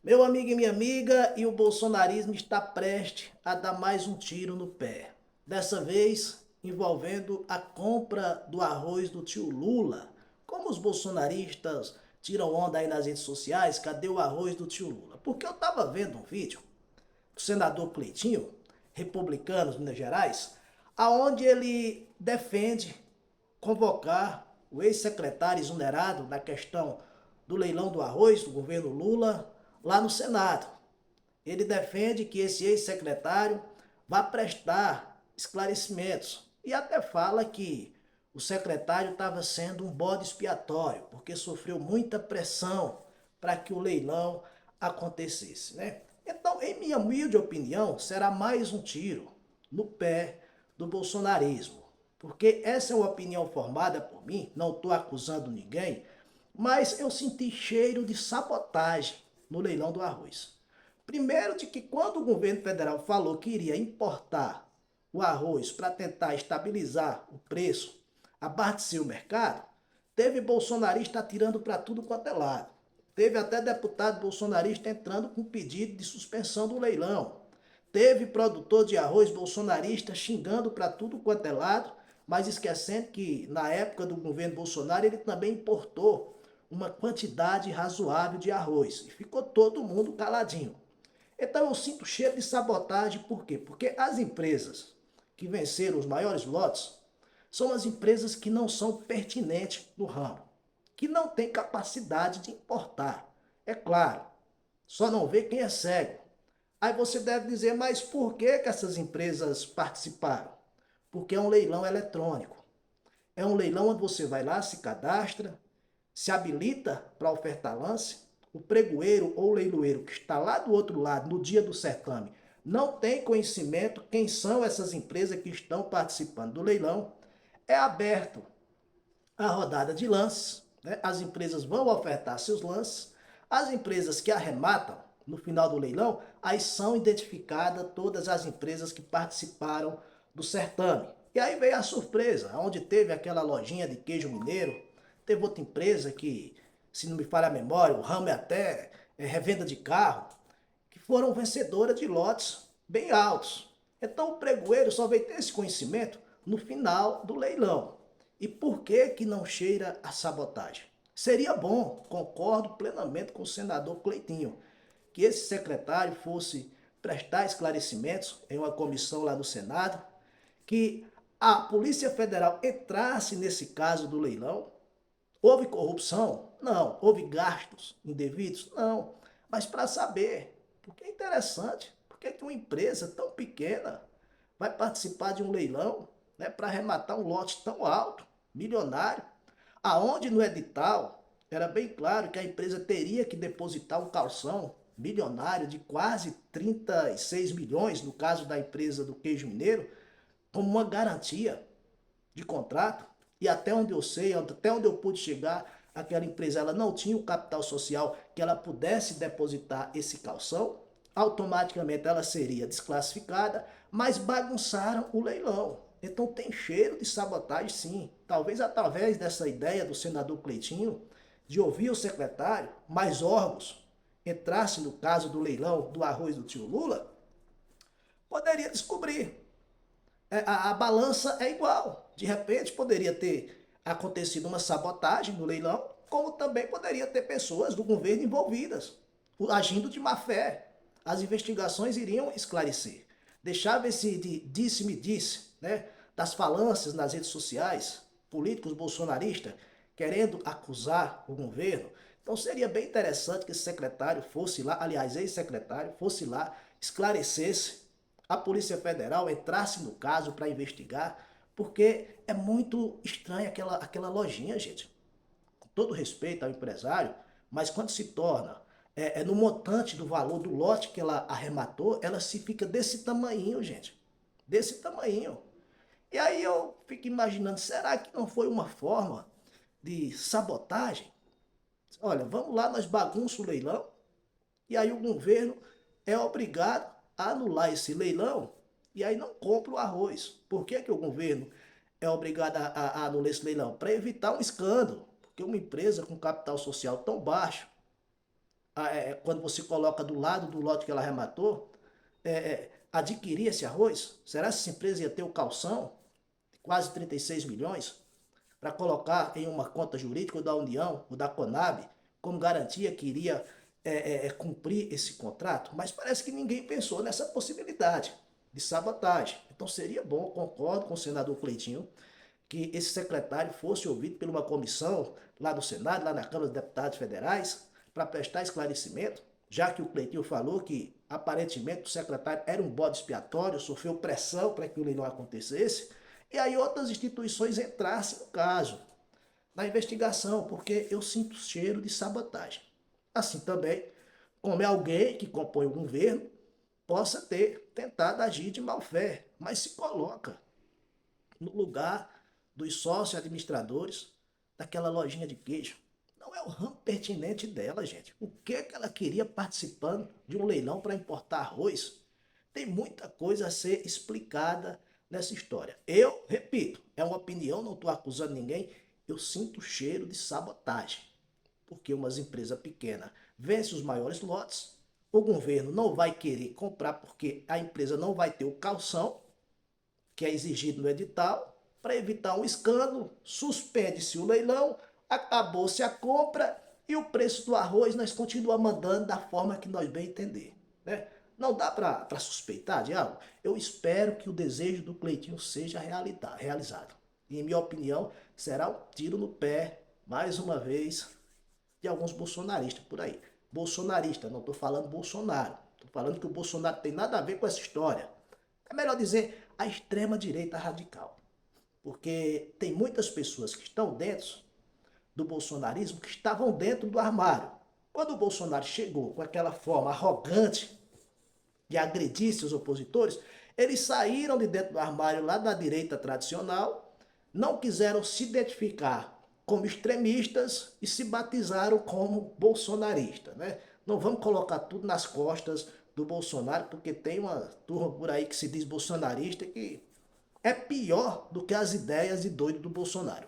Meu amigo e minha amiga, e o bolsonarismo está prestes a dar mais um tiro no pé. Dessa vez envolvendo a compra do arroz do tio Lula. Como os bolsonaristas tiram onda aí nas redes sociais, cadê o arroz do tio Lula? Porque eu estava vendo um vídeo do senador Cleitinho, republicano de Minas Gerais, aonde ele defende convocar o ex-secretário exonerado na questão do leilão do arroz do governo Lula lá no Senado. Ele defende que esse ex-secretário vá prestar esclarecimentos e até fala que o secretário estava sendo um bode expiatório, porque sofreu muita pressão para que o leilão acontecesse, né? Então, em minha humilde opinião, será mais um tiro no pé do bolsonarismo, porque essa é uma opinião formada por mim, não estou acusando ninguém, mas eu senti cheiro de sabotagem no leilão do arroz. Primeiro de que quando o governo federal falou que iria importar o arroz para tentar estabilizar o preço, abastecer o mercado, teve bolsonarista atirando para tudo quanto é lado. Teve até deputado bolsonarista entrando com pedido de suspensão do leilão. Teve produtor de arroz bolsonarista xingando para tudo quanto é lado, mas esquecendo que na época do governo Bolsonaro ele também importou uma quantidade razoável de arroz. E ficou todo mundo caladinho. Então eu sinto cheiro de sabotagem, por quê? Porque as empresas que venceram os maiores lotes são as empresas que não são pertinentes no ramo, que não têm capacidade de importar. É claro, só não vê quem é cego. Aí você deve dizer, mas por que, que essas empresas participaram? Porque é um leilão eletrônico. É um leilão onde você vai lá, se cadastra, se habilita para ofertar lance, o pregoeiro ou leiloeiro que está lá do outro lado no dia do certame não tem conhecimento quem são essas empresas que estão participando do leilão. É aberto a rodada de lances, né? As empresas vão ofertar seus lances, as empresas que arrematam no final do leilão, aí são identificadas todas as empresas que participaram do certame. E aí veio a surpresa, onde teve aquela lojinha de queijo mineiro, teve outra empresa que, se não me falha a memória, o ramo é até revenda de carro, que foram vencedoras de lotes bem altos. Então o pregoeiro só veio ter esse conhecimento no final do leilão. E por que que não cheira a sabotagem? Seria bom, concordo plenamente com o senador Cleitinho, que esse secretário fosse prestar esclarecimentos em uma comissão lá no Senado, que a Polícia Federal entrasse nesse caso do leilão. Houve corrupção? Não. Houve gastos indevidos? Não. Mas para saber, porque é interessante, por que uma empresa tão pequena vai participar de um leilão, né, para arrematar um lote tão alto, milionário, aonde no edital era bem claro que a empresa teria que depositar um calção milionário de quase 36 milhões, no caso da empresa do queijo mineiro, como uma garantia de contrato. E até onde eu sei, até onde eu pude chegar, aquela empresa ela não tinha o capital social que ela pudesse depositar esse calção, automaticamente ela seria desclassificada, mas bagunçaram o leilão. Então tem cheiro de sabotagem, sim. Talvez através dessa ideia do senador Cleitinho de ouvir o secretário, mais órgãos entrasse no caso do leilão do arroz do tio Lula, poderia descobrir. A balança é igual. De repente poderia ter acontecido uma sabotagem no leilão, como também poderia ter pessoas do governo envolvidas, agindo de má fé. As investigações iriam esclarecer. Deixava esse disse-me disse, né, das falâncias nas redes sociais, políticos bolsonaristas querendo acusar o governo. Então seria bem interessante que esse secretário fosse lá, aliás, ex-secretário, fosse lá, esclarecesse, a Polícia Federal entrasse no caso para investigar, porque é muito estranha aquela lojinha, gente. Com todo respeito ao empresário, mas quando se torna no montante do valor do lote que ela arrematou, ela se fica desse tamanho, gente. Desse tamanho. E aí eu fico imaginando, será que não foi uma forma de sabotagem? Olha, vamos lá, nós bagunçamos o leilão, e aí o governo é obrigado a anular esse leilão e aí não compra o arroz. Por que, que o governo é obrigado a anular esse leilão? Para evitar um escândalo. Porque uma empresa com capital social tão baixo, quando você coloca do lado do lote que ela arrematou, adquirir esse arroz? Será que essa empresa ia ter o calção de quase 36 milhões para colocar em uma conta jurídica ou da União ou da Conab como garantia que iria cumprir esse contrato? Mas parece que ninguém pensou nessa possibilidade de sabotagem. Então seria bom, concordo com o senador Cleitinho, que esse secretário fosse ouvido por uma comissão lá no Senado, lá na Câmara dos Deputados Federais, para prestar esclarecimento, já que o Cleitinho falou que aparentemente o secretário era um bode expiatório, sofreu pressão para que o leilão acontecesse, e aí outras instituições entrassem no caso, na investigação, porque eu sinto cheiro de sabotagem. Assim também, como é alguém que compõe o governo, possa ter tentado agir de má fé, mas se coloca no lugar dos sócios administradores daquela lojinha de queijo. Não é o ramo pertinente dela, gente. O que ela queria participando de um leilão para importar arroz? Tem muita coisa a ser explicada nessa história. Eu, repito, é uma opinião, não estou acusando ninguém, eu sinto cheiro de sabotagem. Porque umas empresas pequenas vencem os maiores lotes, o governo não vai querer comprar porque a empresa não vai ter o calção que é exigido no edital, para evitar um escândalo, suspende-se o leilão, acabou-se a compra e o preço do arroz nós continuamos mandando da forma que nós bem entender. Né? Não dá para suspeitar de algo? Eu espero que o desejo do Cleitinho seja realizado. E, em minha opinião, será um tiro no pé, mais uma vez, de alguns bolsonaristas por aí. Bolsonarista, não estou falando Bolsonaro. Estou falando que o Bolsonaro tem nada a ver com essa história. É melhor dizer a extrema-direita radical. Porque tem muitas pessoas que estão dentro do bolsonarismo que estavam dentro do armário. Quando o Bolsonaro chegou com aquela forma arrogante de agredir seus opositores, eles saíram de dentro do armário lá da direita tradicional, não quiseram se identificar como extremistas e se batizaram como bolsonaristas, né? Não vamos colocar tudo nas costas do Bolsonaro, porque tem uma turma por aí que se diz bolsonarista que é pior do que as ideias de doido do Bolsonaro.